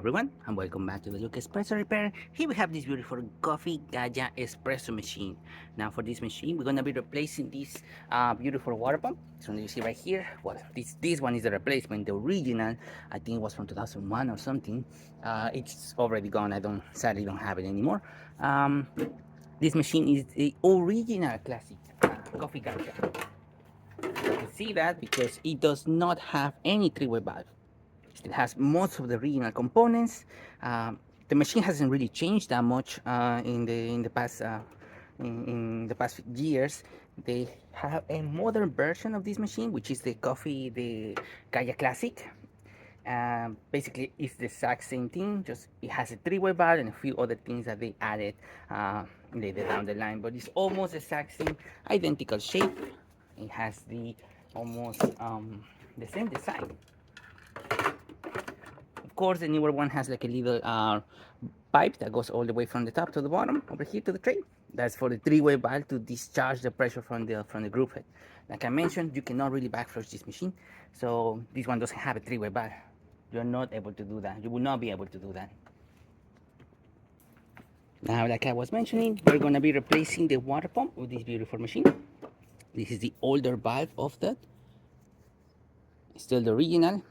everyone, and welcome back to the Luca Espresso Repair. Here we have this beautiful coffee Gaggia espresso machine. Now for this machine, we're gonna be replacing this beautiful water pump. So you see right here, well, this one is the replacement. The original, I think it was from 2001 or something. It's already gone. Sadly don't have it anymore. This machine is the original classic coffee Gaggia. You can see that because it does not have any three-way valve. It has most of the original components. The machine hasn't really changed that much in the past in the past years. They have a modern version of this machine, which is the Gaia Classic. Basically, it's the exact same thing. Just it has a three-way valve and a few other things that they added later down the line. But it's almost the exact same, identical shape. It has the same design. Of course, the newer one has like a little pipe that goes all the way from the top to the bottom over here to the tray. That's for the three-way valve to discharge the pressure from the groove head. Like I mentioned, you cannot really backflush this machine, so this one doesn't have a three-way valve. You're not able to do that. You will not be able to do that. Now, like I was mentioning, we're gonna be replacing the water pump with this beautiful machine. This is the older valve of that. It's still the original.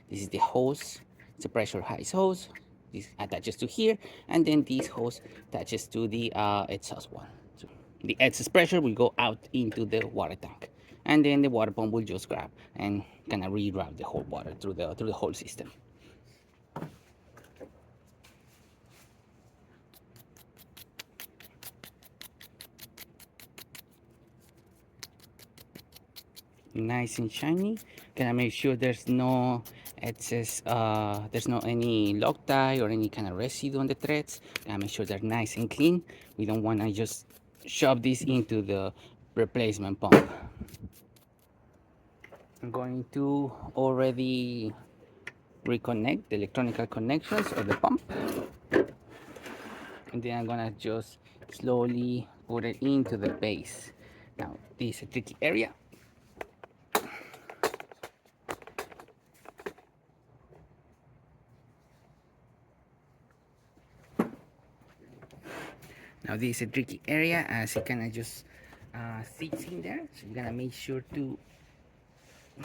This is the hose. It's a pressurized hose. This attaches to here, and then this hose attaches to the exhaust one. So the excess pressure will go out into the water tank, and then the water pump will just grab and kind of reroute the whole water through the whole system. Nice and shiny. Gonna make sure there's no excess, there's no any Loctite or any kind of residue on the threads. Gonna make sure they're nice and clean. We don't want to just shove this into the replacement pump. I'm going to already reconnect the electronical connections of the pump, and then I'm gonna just slowly put it into the base. Now this is a tricky area. Now this is a tricky area as it kind of just sits in there. So you're gonna make sure to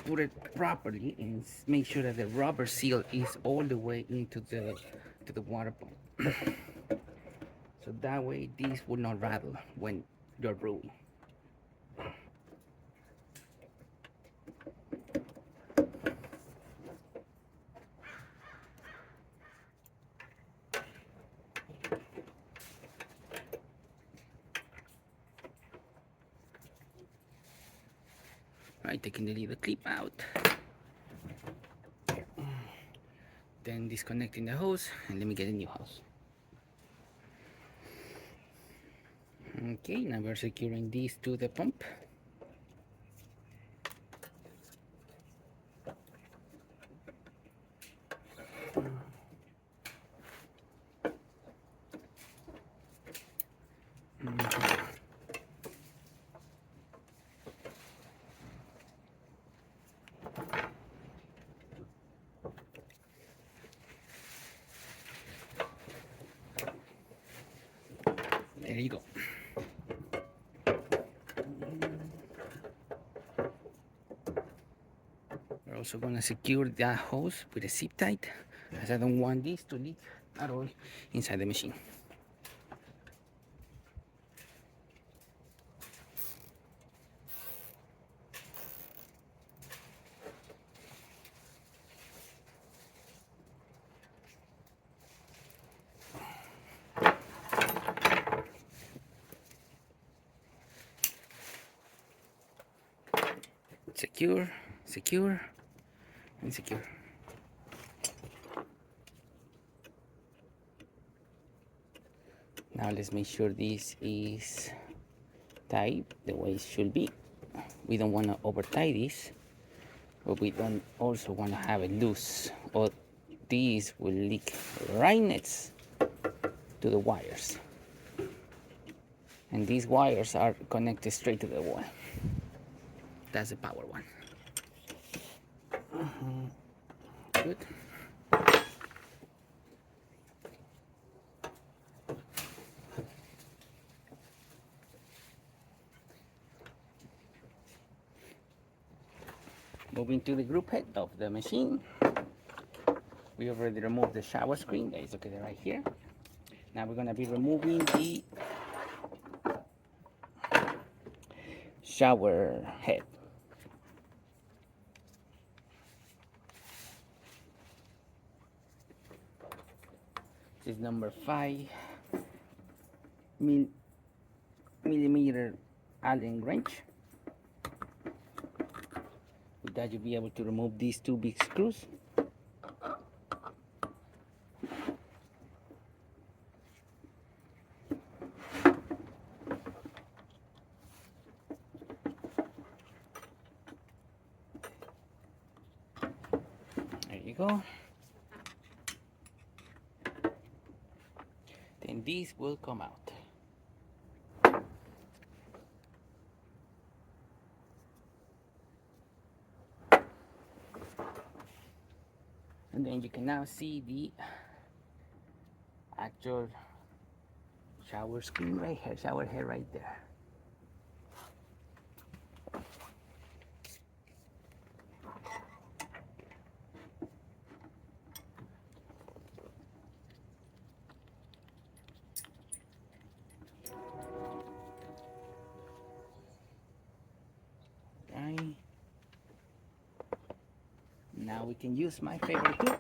put it properly and make sure that the rubber seal is all the way into the water pump. So that way this will not rattle when you're brewing. Right, taking the little clip out, then disconnecting the hose, and let me get a new hose. Okay, now we're securing these to the pump. There you go. We're also going to secure that hose with a zip tight, as I don't want this to leak at all inside the machine. Secure, secure, and secure. Now let's make sure this is tight the way it should be. We don't want to over tie this, but we don't also want to have it loose, or these will leak right next to the wires. And these wires are connected straight to the wall. That's the power one. Good. Moving to the group head of the machine. We already removed the shower screen that is located right here. Now we're going to be removing the shower head. This is number 5mm Allen wrench. With that, you'll be able to remove these two big screws. There you go. Then these will come out. And then you can now see the actual shower screen right here, shower head right there. Right. Now we can use my favorite tool.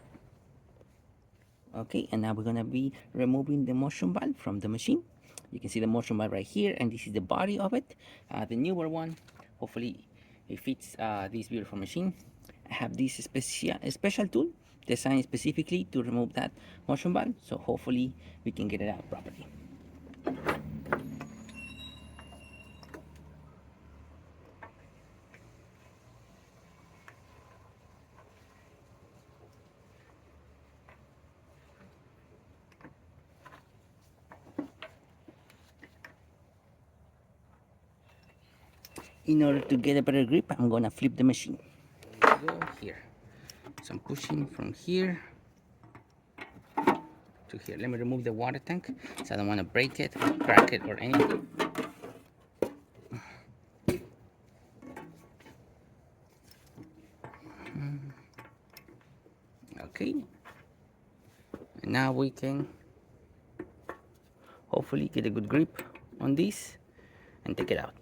Okay, and now we're gonna be removing the motion valve from the machine. You can see the motion valve right here, and this is the body of it. The newer one, hopefully it fits this beautiful machine. I have this special tool designed specifically to remove that motion valve, so hopefully we can get it out properly. In order to get a better grip, I'm gonna flip the machine. There we go, here. So I'm pushing from here to here. Let me remove the water tank, so I don't want to break it, crack it, or anything. Okay. And now we can hopefully get a good grip on this and take it out.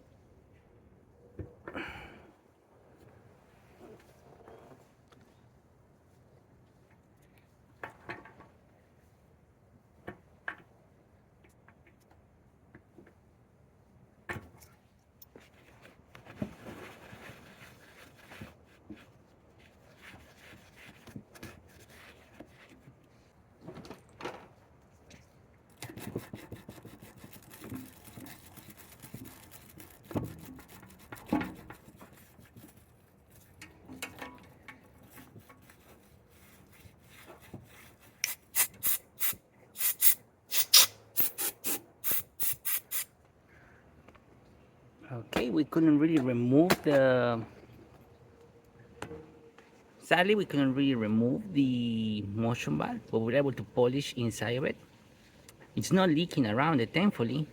Okay, we couldn't really remove the... Sadly, we couldn't really remove the motion valve, but we were able to polish inside of it. It's not leaking around it, thankfully,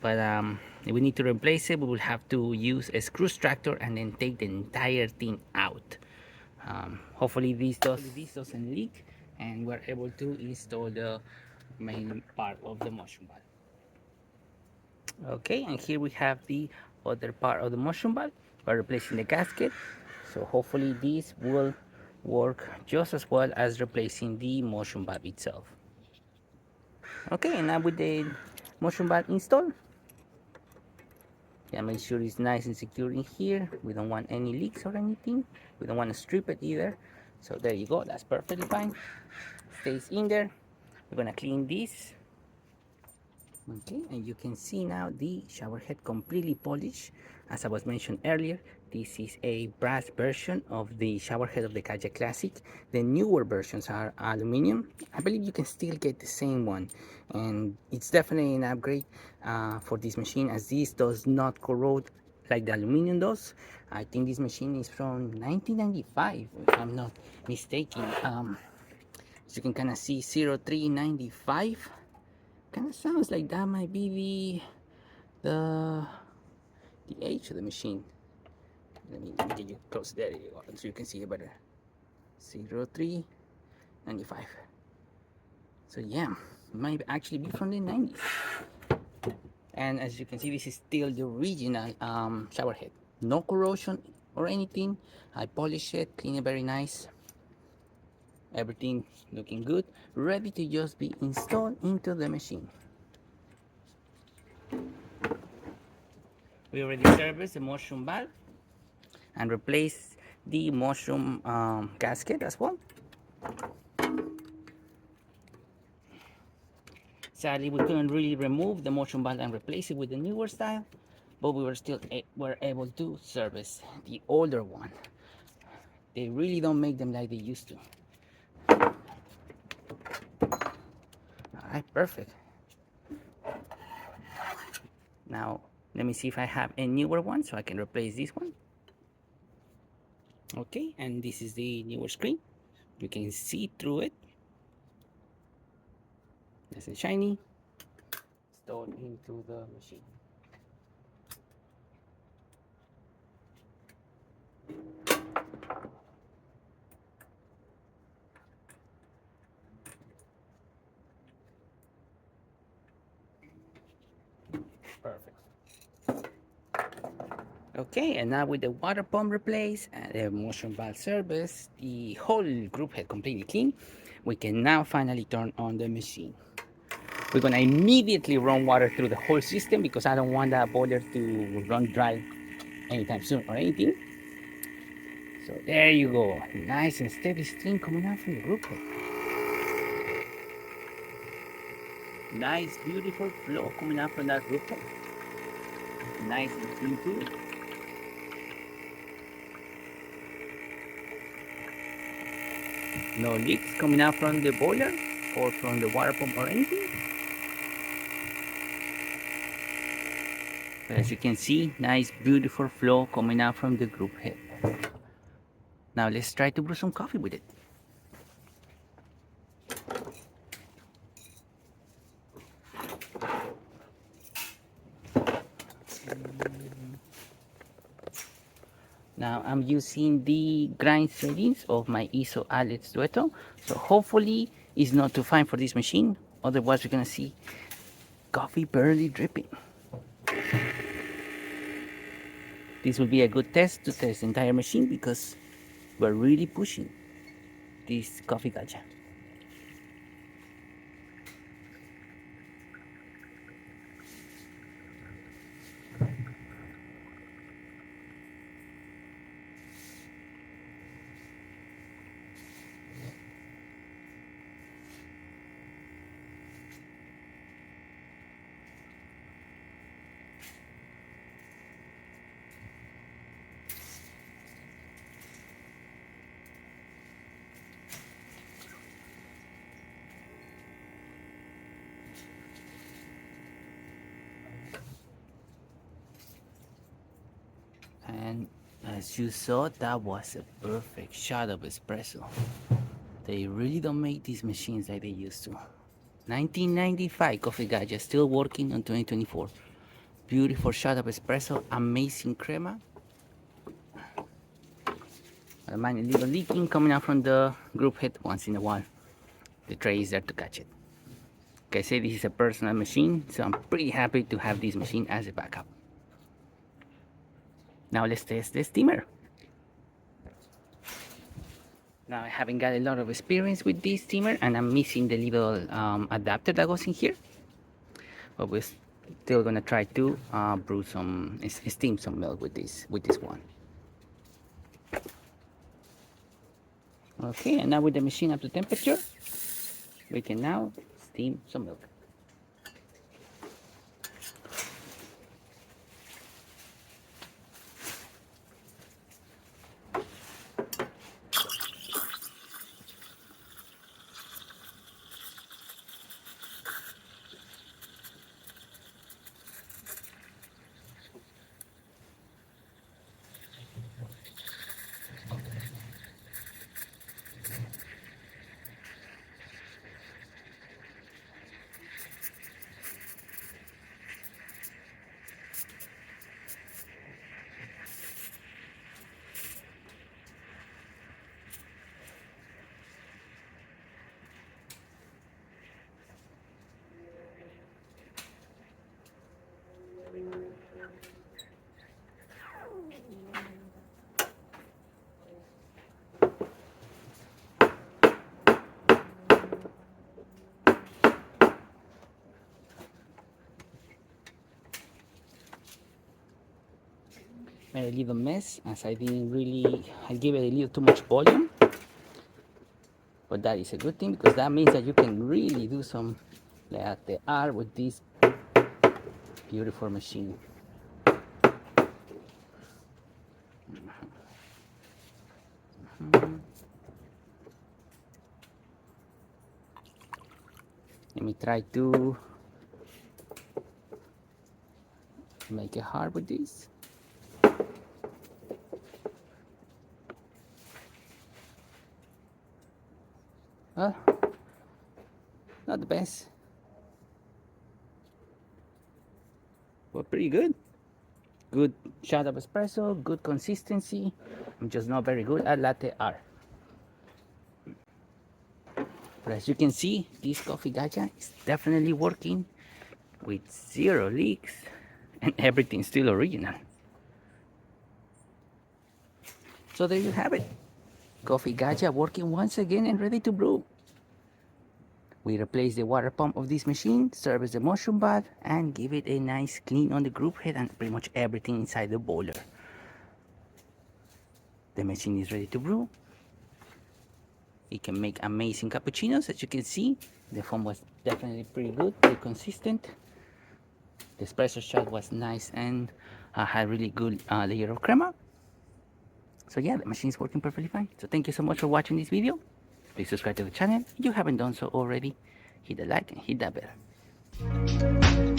but if we need to replace it, we will have to use a screw extractor and then take the entire thing out. Hopefully this doesn't leak, and we're able to install the main part of the motion valve. Okay, and here we have the other part of the motion valve. We're replacing the gasket, so hopefully this will work just as well as replacing the motion valve itself. Okay, and now with the motion valve installed, yeah, make sure it's nice and secure in here. We don't want any leaks or anything. We don't want to strip it either. So there you go, that's perfectly fine. Stays in there. We're gonna clean this. Okay, and you can see now the shower head completely polished. As I was mentioned earlier, this is a brass version of the shower head of the Gaggia Classic. The newer versions are aluminum. I believe you can still get the same one, and it's definitely an upgrade for this machine, as this does not corrode like the aluminum does. I think this machine is from 1995, if I'm not mistaken. As you can kind of see, 0395. Kind of sounds like that might be the age of the machine. Let me get you close there so you can see it better. 0395. So yeah, it might actually be from the 90s. And as you can see, this is still the original shower head. No corrosion or anything. I polish it, clean it very nice. Everything looking good, ready to just be installed into the machine. We already serviced the mushroom valve and replaced the mushroom gasket as well. Sadly, we couldn't really remove the mushroom valve and replace it with the newer style, but we were able to service the older one. They really don't make them like they used to. Alright, perfect. Now, let me see if I have a newer one so I can replace this one. Okay, and this is the newer screen. You can see through it. Nice and shiny. Stored into the machine. Perfect. Okay, and now with the water pump replaced and the motion valve service, the whole group head completely clean, we can now finally turn on the machine. We're gonna immediately run water through the whole system because I don't want that boiler to run dry anytime soon or anything. So there you go, nice and steady stream coming out from the group head. Nice, beautiful flow coming out from that group head. Nice and clean too. No leaks coming out from the boiler or from the water pump or anything. But as you can see, nice beautiful flow coming out from the group head. Now let's try to brew some coffee with it. Now I'm using the grind settings of my ISO Alex Dueto, so hopefully it's not too fine for this machine, otherwise we're gonna see coffee barely dripping. This will be a good test to test the entire machine because we're really pushing this coffee Gaggia. And as you saw, that was a perfect shot of espresso. They really don't make these machines like they used to. 1995 Coffee Gaggia, still working on 2024. Beautiful shot of espresso, amazing crema. I mind a little leaking coming out from the group head once in a while. The tray is there to catch it. Like I say, this is a personal machine, so I'm pretty happy to have this machine as a backup. Now let's test the steamer. Now I haven't got a lot of experience with this steamer and I'm missing the little adapter that goes in here. But we're still gonna try to steam some milk with this one. Okay, and now with the machine up to temperature, we can now steam some milk. Made a little mess as I gave it a little too much volume. But that is a good thing because that means that you can really do some latte art with this beautiful machine. Let me try to make it hard with this. Well, not the best, but pretty good. Good shot of espresso, good consistency. I'm just not very good at latte art. But as you can see, this coffee Gaggia is definitely working with 0 leaks and everything still original. So there you have it. Coffee Gaggia working once again and ready to brew. We replace the water pump of this machine, service the mushroom bath, and give it a nice clean on the group head and pretty much everything inside the boiler. The machine is ready to brew. It can make amazing cappuccinos. As you can see, the foam was definitely pretty good, pretty consistent. The espresso shot was nice and had really good layer of crema. So yeah, the machine is working perfectly fine. So thank you so much for watching this video. Please subscribe to the channel if you haven't done so already. Hit the like and hit that bell.